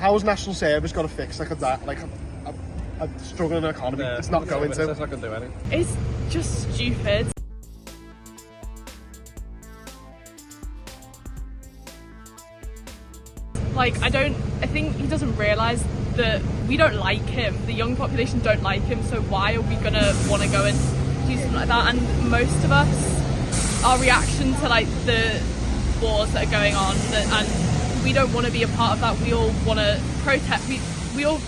how is national service got to fix like a struggling economy? Yeah, it's not going to. It's not going to do anything. It's just stupid. Like, I think he doesn't realise that we don't like him. The young population don't like him, so why are we gonna want to go and do something like that? And most of us, our reaction to like the wars that are going on, and we don't want to be a part of that. We all want to protest. We all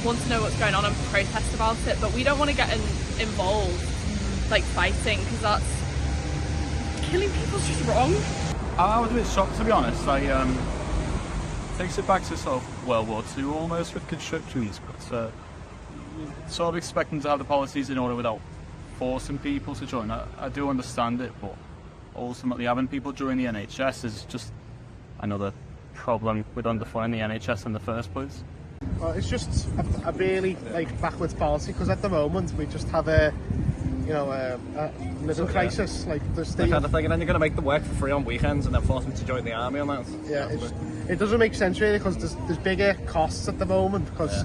want to know what's going on and protest about it, but we don't want to get involved, like fighting, because that's killing people's just wrong. I was a bit shocked, to be honest. Takes it back to sort of World War II almost with conscriptions, but sort of expecting to have the policies in order without forcing people to join. I do understand it, but ultimately having people join the NHS is just another problem with underfunding the NHS in the first place. Well, it's just a really backwards policy, because at the moment we just have a living crisis. Like the state kind of thing, and then you're going to make them work for free on weekends and then force them to join the army on that. Yeah, it doesn't make sense really, because there's bigger costs at the moment, because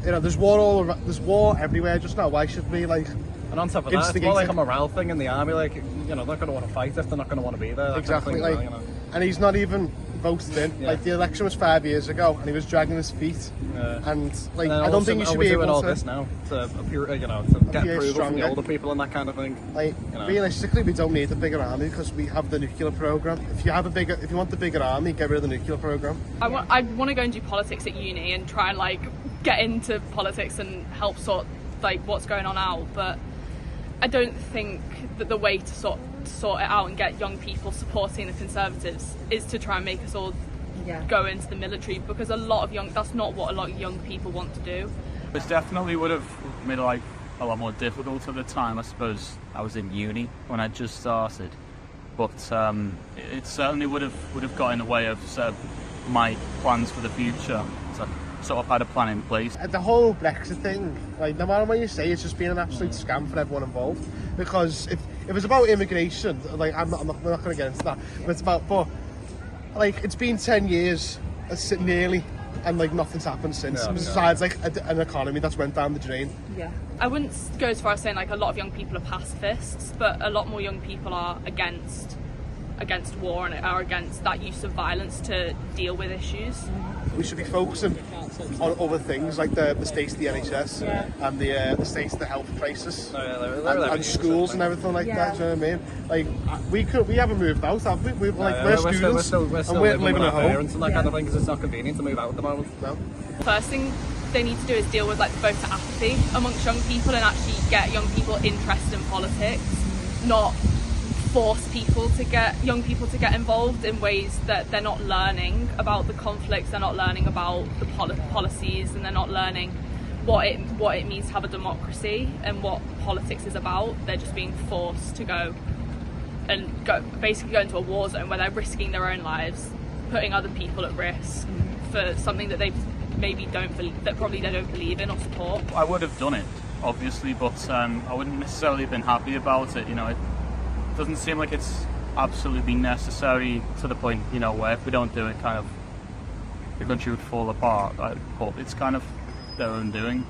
there's war everywhere just now. Why should we And on top of that, it's more like a morale thing in the army. Like, they're not going to want to fight if they're not going to want to be there. Exactly. Kind of thing, and he's not even voted in. Yeah. The election was 5 years ago, and he was dragging his feet. Yeah. And I don't think you should be able all to. this now to appear, to get approval from the older people and that kind of thing. Realistically, we don't need a bigger army, because we have the nuclear program. If you want the bigger army, get rid of the nuclear program. I want to go and do politics at uni and try and get into politics and help sort what's going on out, but I don't think that the way to sort it out and get young people supporting the Conservatives is to try and make us all go into the military, because that's not what a lot of young people want to do. This definitely would have made life a lot more difficult at the time. I suppose I was in uni when I just started, but it certainly would have got in the way of my plans for the future. So I sort of had a plan in place. The whole Brexit thing, no matter what you say, it's just been an absolute scam for everyone involved. Because if it's about immigration, we're not going to get into that. But it's been 10 years, nearly, and nothing's happened since. Besides an economy that's went down the drain. Yeah, I wouldn't go as far as saying a lot of young people are pacifists, but a lot more young people are against war and are against that use of violence to deal with issues. We should be focusing on other things, like the state of the NHS and the state of the health crisis and schools and everything like that. Do you know what I mean? We haven't moved out, have we? We're students, we're still and we're living at home. Parents and that kind of thing, because it's not convenient to move out at the moment. No. First thing they need to do is deal with the voter apathy amongst young people and actually get young people interested in politics, not force young people to get involved in ways that they're not learning about the conflicts, they're not learning about the policies, and they're not learning what it means to have a democracy and what politics is about. They're just being forced to basically go into a war zone where they're risking their own lives, putting other people at risk for something that they don't believe in or support. I would have done it, obviously, but I wouldn't necessarily have been happy about it. It doesn't seem like it's absolutely necessary to the point, where if we don't do it, the country would fall apart. But it's kind of their own doing.